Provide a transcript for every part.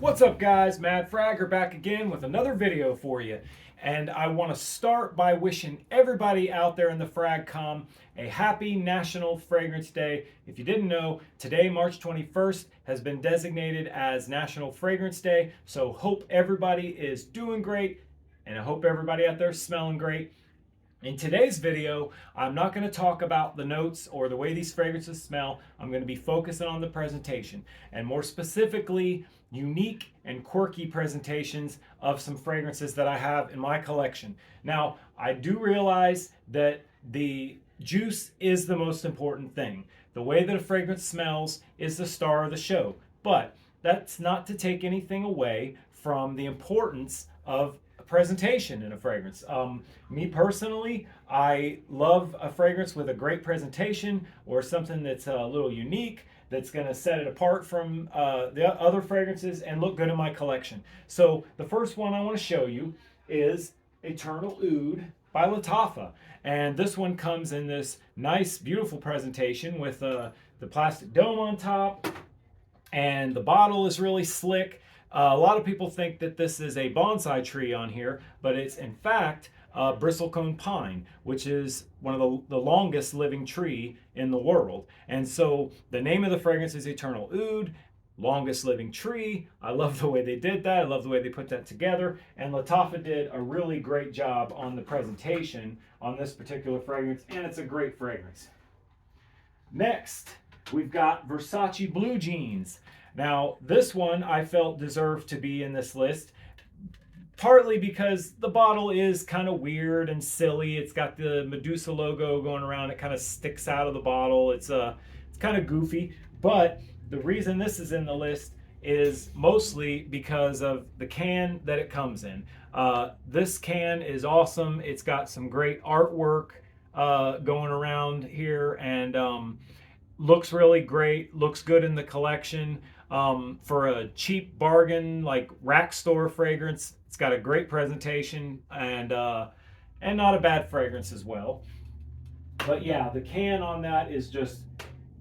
What's up guys, Mad Fragger back again with another video for you. And I want to start by wishing everybody out there in the FragCom a happy National Fragrance Day. If you didn't know, today, March 21st, has been designated as National Fragrance Day. So hope everybody is doing great, and I hope everybody out there is smelling great. In today's video, I'm not going to talk about the notes or the way these fragrances smell. I'm going to be focusing on the presentation, and more specifically, unique and quirky presentations of some fragrances that I have in my collection. Now, I do realize that the juice is the most important thing. The way that a fragrance smells is the star of the show, but that's not to take anything away from the importance of presentation in a fragrance. Me personally, I love a fragrance with a great presentation or something that's a little unique, that's going to set it apart from the other fragrances and look good in my collection. So the first one I want to show you is Eternal Oud by Lattafa. And this one comes in this nice, beautiful presentation with the plastic dome on top, and the bottle is really slick. A lot of people think that this is a bonsai tree on here, but it's in fact bristlecone pine, which is one of the longest living tree in the world. And so the name of the fragrance is Eternal Oud, longest living tree. I love the way they did that. I love the way they put that together. And Lattafa did a really great job on the presentation on this particular fragrance, and it's a great fragrance. Next, we've got Versace Blue Jeans. Now, this one I felt deserved to be in this list, partly because the bottle is kind of weird and silly. It's got the Medusa logo going around. It kind of sticks out of the bottle. It's kind of goofy, but the reason this is in the list is mostly because of the can that it comes in. This can is awesome. It's got some great artwork going around here, and looks really great, looks good in the collection. For a cheap bargain, like rack store fragrance, it's got a great presentation and not a bad fragrance as well. But yeah, the can on that is just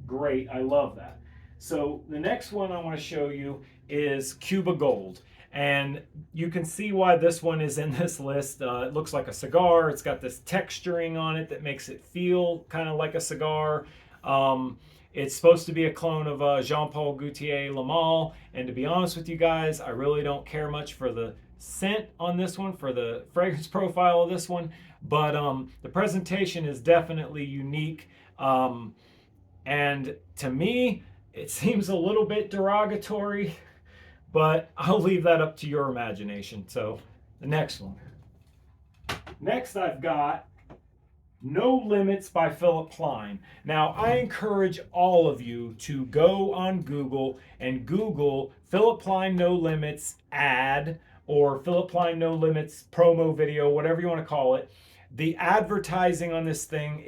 great. I love that. So the next one I want to show you is Cuba Gold. And you can see why this one is in this list. It looks like a cigar. It's got this texturing on it that makes it feel kind of like a cigar. It's supposed to be a clone of Jean-Paul Gaultier Le Male, and to be honest with you guys, I really don't care much for the scent on this one, for the fragrance profile of this one, but the presentation is definitely unique, and to me, it seems a little bit derogatory, but I'll leave that up to your imagination. So, the next one. Next, I've got No Limits by Philip Plein. Now, I encourage all of you to go on Google and Google Philip Plein No Limits ad or Philip Plein No Limits promo video, whatever you want to call it. The advertising on this thing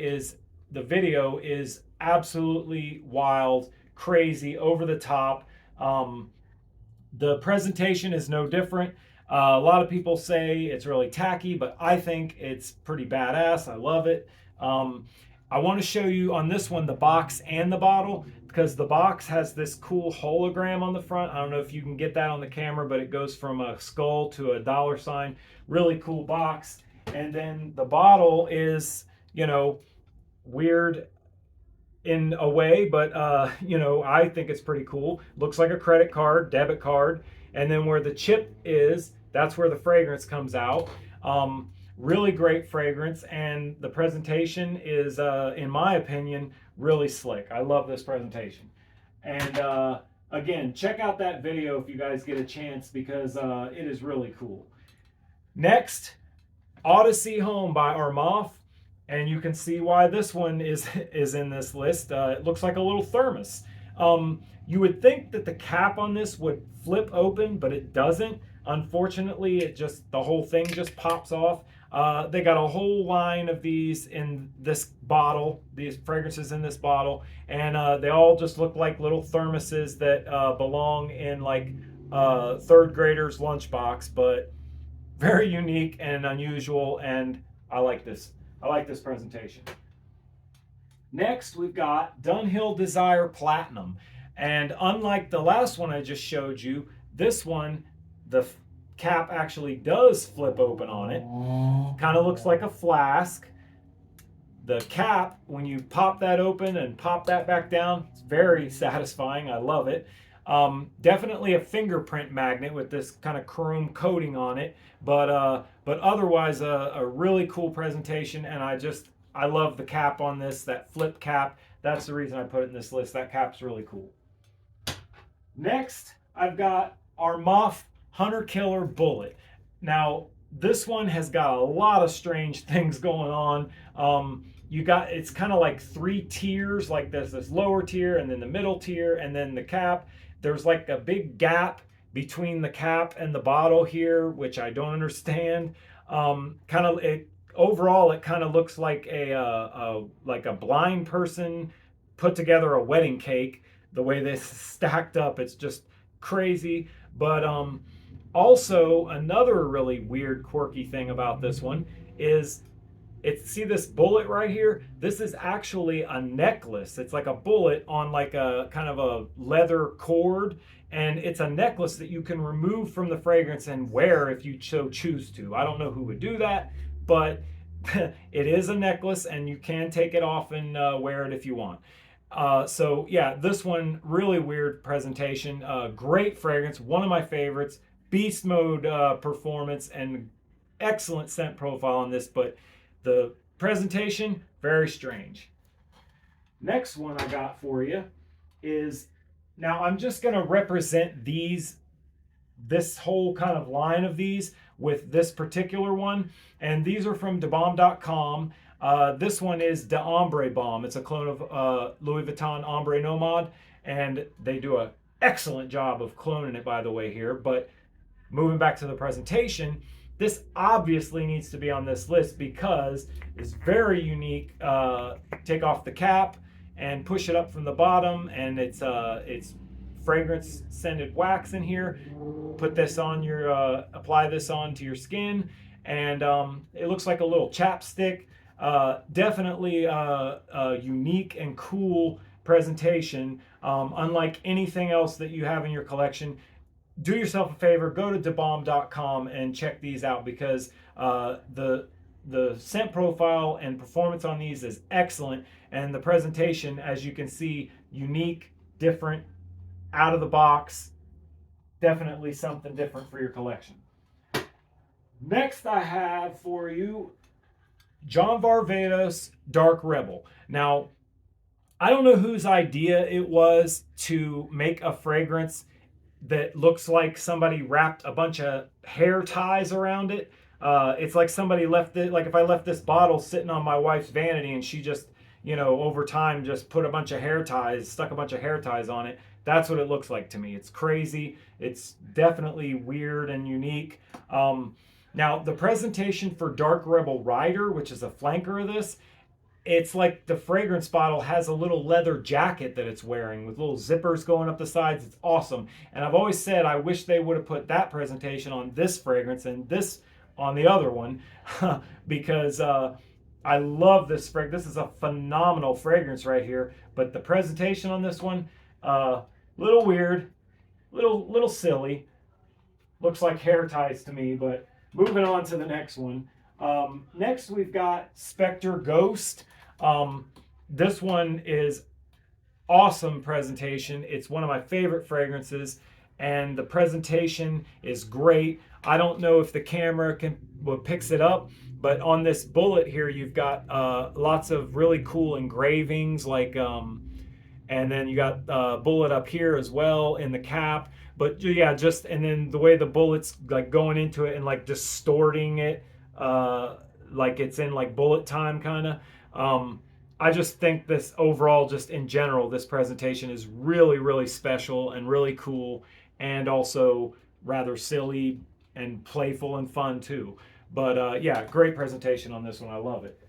the video is absolutely wild, crazy, over the top. The presentation is no different. A lot of people say it's really tacky, but I think it's pretty badass. I love it. I want to show you on this one the box and the bottle, because the box has this cool hologram on the front. I don't know if you can get that on the camera, but it goes from a skull to a dollar sign. Really cool box. And then the bottle is, weird in a way, but I think it's pretty cool. Looks like a credit card, debit card. And then where the chip is, that's where the fragrance comes out. Really great fragrance, and the presentation is, in my opinion, really slick. I love this presentation. And again, check out that video if you guys get a chance, because it is really cool. Next, Odyssey Home by Armaf. And you can see why this one is in this list. It looks like a little thermos. You would think that the cap on this would flip open, but it doesn't. Unfortunately, the whole thing just pops off. They got a whole line of these in this bottle, these fragrances in this bottle, and they all just look like little thermoses that belong in like third grader's lunchbox, but very unique and unusual, and I like this. I like this presentation. Next, we've got Dunhill Desire Platinum. And unlike the last one I just showed you, This one, the cap actually does flip open on it. Kind of looks like a flask. The cap, when you pop that open and pop that back down, it's very satisfying. I love it. Definitely a fingerprint magnet with this kind of chrome coating on it, but otherwise a really cool presentation. And I love the cap on this, that flip cap. That's the reason I put it in this list. That cap's really cool. Next, I've got our Moth Hunter Killer Bullet. Now, this one has got a lot of strange things going on. It's kind of like 3 tiers, like this lower tier, and then the middle tier, and then the cap. There's like a big gap between the cap and the bottle here, which I don't understand. Overall, it kind of looks like a blind person put together a wedding cake. The way this is stacked up, it's just crazy. But also another really weird, quirky thing about this one is see this bullet right here? This is actually a necklace. It's like a bullet on like a kind of a leather cord, and it's a necklace that you can remove from the fragrance and wear if you so choose to. I don't know who would do that, but it is a necklace and you can take it off and wear it if you want. So yeah, this one, really weird presentation. Great fragrance, one of my favorites. Beast mode performance and excellent scent profile on this, but the presentation, very strange. Next one I got for you is, now I'm just going to represent this whole kind of line of these with this particular one, and these are from DeBalm.com. This one is De Ombre Balm. It's a clone of Louis Vuitton Ombre Nomade, and they do an excellent job of cloning it, by the way, here. But moving back to the presentation, this obviously needs to be on this list because it's very unique. Take off the cap and push it up from the bottom, and it's fragrance scented wax in here. Put this on your, apply this onto your skin, and it looks like a little chapstick. Definitely a unique and cool presentation, unlike anything else that you have in your collection. Do yourself a favor, go to DeBalm.com and check these out, because the scent profile and performance on these is excellent, and the presentation, as you can see, unique, different, out of the box, definitely something different for your collection. Next I have for you John Varvatos Dark Rebel. Now, I don't know whose idea it was to make a fragrance that looks like somebody wrapped a bunch of hair ties around it. It's like somebody left it, like if I left this bottle sitting on my wife's vanity and she just, over time just put a bunch of hair ties, stuck a bunch of hair ties on it. That's what it looks like to me. It's crazy. It's definitely weird and unique. Now, the presentation for Dark Rebel Rider, which is a flanker of this, it's like the fragrance bottle has a little leather jacket that it's wearing with little zippers going up the sides. It's awesome. And I've always said I wish they would have put that presentation on this fragrance and this on the other one because I love this fragrance. This is a phenomenal fragrance right here. But the presentation on this one, little weird, little silly. Looks like hair ties to me, but moving on to the next one. Next, we've got Spectre Ghost. This one is awesome presentation. It's one of my favorite fragrances, and the presentation is great. I don't know if the camera picks it up, but on this bullet here, you've got lots of really cool engravings, like, and then you got bullet up here as well in the cap. But yeah, and then the way the bullet's like going into it and like distorting it, like it's in like bullet time kind of. I just think this overall, just in general, this presentation is really, really special and really cool, and also rather silly and playful and fun too. But yeah, great presentation on this one. I love it.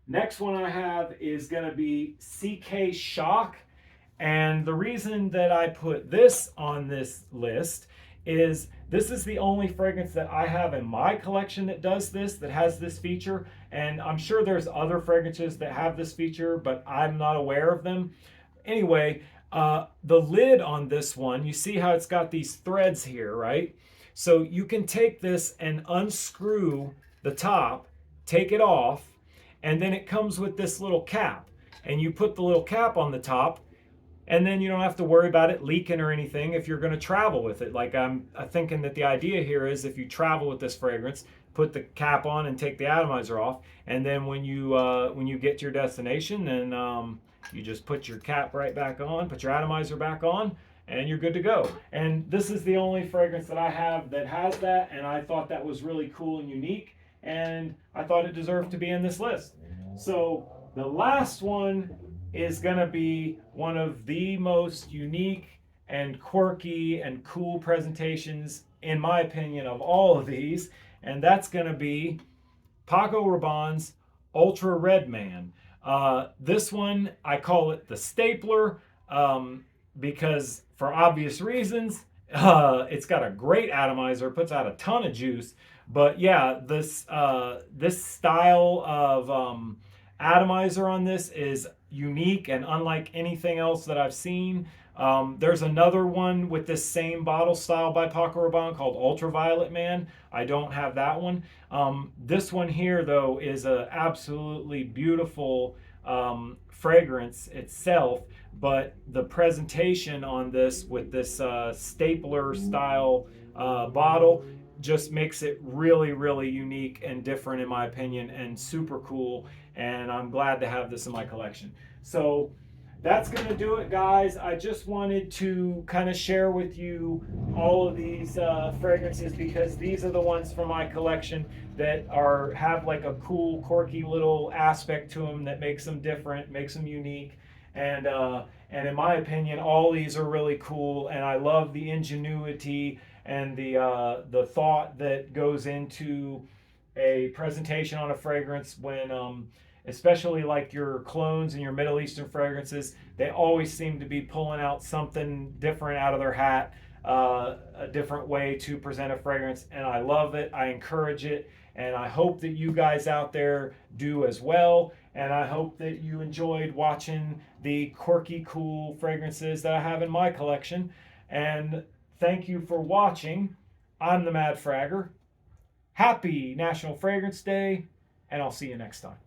Next one I have is going to be CK Shock. And the reason that I put this on this list is this is the only fragrance that I have in my collection that does this, that has this feature. And I'm sure there's other fragrances that have this feature, but I'm not aware of them. Anyway, The lid on this one, you see how it's got these threads here, right? So you can take this and unscrew the top, take it off, and then it comes with this little cap. And you put the little cap on the top, and then you don't have to worry about it leaking or anything if you're going to travel with it. Like I'm thinking that the idea here is if you travel with this fragrance, put the cap on and take the atomizer off, and then when you get to your destination, then you just put your cap right back on, put your atomizer back on, and you're good to go. And this is the only fragrance that I have that has that, and I thought that was really cool and unique, and I thought it deserved to be in this list. So the last one is going to be one of the most unique and quirky and cool presentations, in my opinion, of all of these, and that's going to be Paco Rabanne's Ultra Red Man. This one, I call it the stapler because, for obvious reasons, it's got a great atomizer, puts out a ton of juice. But yeah, this style of atomizer on this is unique and unlike anything else that I've seen. There's another one with this same bottle style by Paco Rabanne called Ultraviolet Man. I don't have that one. This one here, though, is a absolutely beautiful fragrance itself, but the presentation on this with this stapler style bottle just makes it really, really unique and different, in my opinion, and super cool. And I'm glad to have this in my collection. So that's going to do it, guys. I just wanted to kind of share with you all of these fragrances because these are the ones from my collection that have like a cool, quirky little aspect to them that makes them different, makes them unique. And in my opinion, all these are really cool, and I love the ingenuity and the thought that goes into a presentation on a fragrance when especially like your clones and your Middle Eastern fragrances, they always seem to be pulling out something different out of their hat, a different way to present a fragrance, and I love it. I encourage it, and I hope that you guys out there do as well, and I hope that you enjoyed watching the quirky, cool fragrances that I have in my collection, and thank you for watching. I'm the Mad Fragger. Happy National Fragrance Day, and I'll see you next time.